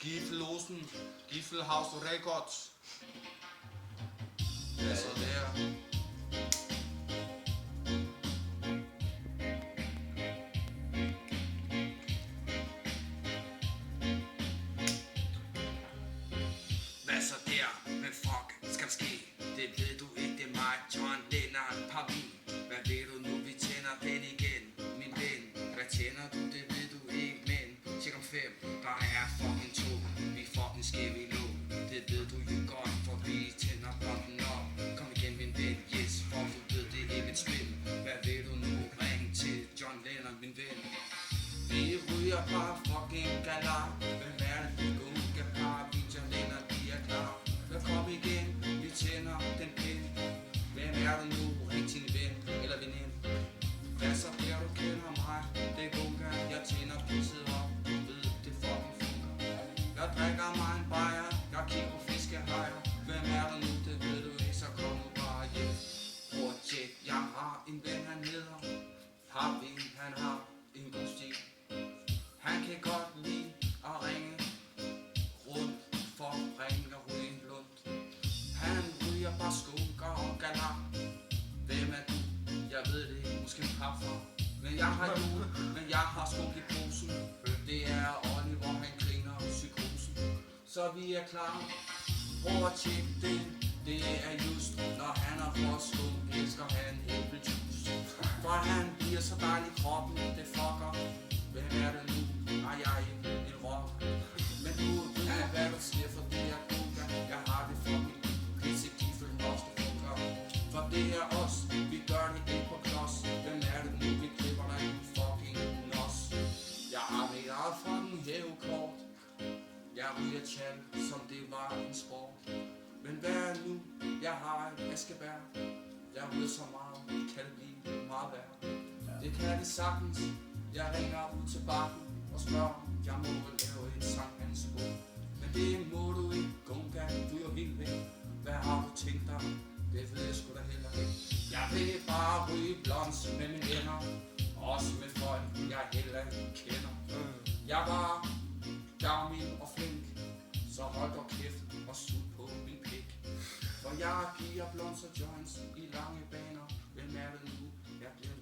Giffelosen, Giffelhaus Records. Ja, så der. Hvad så der? Men fuck, skal der ske? Det ved du ikke, det er mig, John Lennon, Papi. Hvad ved du nu, vi tænder den igen, min ven? Hvad tænder du, det ved du ikke, men tjek om 5, der er fucking 2. Vi fucking skæve i låg, det ved du jo godt, for vi tænder blommen op. Kom igen, min ven, yes, for du ved, det er ikke et spil. Hvad ved du nu, ring til John Lennon, min ven. Vi ryger bare fucking galar. Hvem er det, vi unge par? Vi John Lennon, vi er klar. Så kom igen, vi tænder den pind. Hvem er det nu? Ring til en ven eller veninde. Hvad så der, du kender mig? Det er bunker, jeg tænder pisset op. Du ved, det fucking funker. Jeg drikker mig en bajer, jeg kigger på fiskehajer. Hvem er det nu? Det ved du ikke, så kom nu bare hjem. Bror tjek, jeg har en ven, han hedder Papi, han har en god stil. Han kan godt lide at ringe rundt for at ringe og ryge en blunt. Han ryger bare skunker og galar. Hvem er du? Jeg ved det ikke, måske en papfar. Men jeg har jul, men jeg har skunk i posen. Det er Oliver, han griner psykosen. Så vi er klar. Prøv at tjekke det. Det er just, når han har fået skunk, elsker han æblejuice. For han bliver så dejlig i kroppen, det fucker. Hvem er det nu? Ej, jeg er en rock. Men du ved hvad du siger, for det er bunker. Jeg har det fucking pisse giffel, også det funker. For det er os, vi gør det ikke på klods. Hvem er det nu, vi klipper dig i fucking nos? Jeg har mit eget fucking hævekort. Jeg ryger tjal, som det var en sport. Men hvad er nu? Jeg har et askebær. Jeg ryger så meget, kan det blive meget værd. Det kan det sagtens. Jeg ringer ud til bakken og spørger, jeg må vel lave en sang af en spor. Men det må du ikke, Gunga, du er jo helt væk. Hvad har du tænkt dig? Det ved jeg sgu da heller ikke. Jeg vil bare ryge blonds med mine venner. Også med folk, jeg heller ikke kender. Jeg var gavmild og flink, så hold dog kæft og sut på min pik. For jeg giver blonds og joints i lange baner. Hvem er det nu? Jeg bliver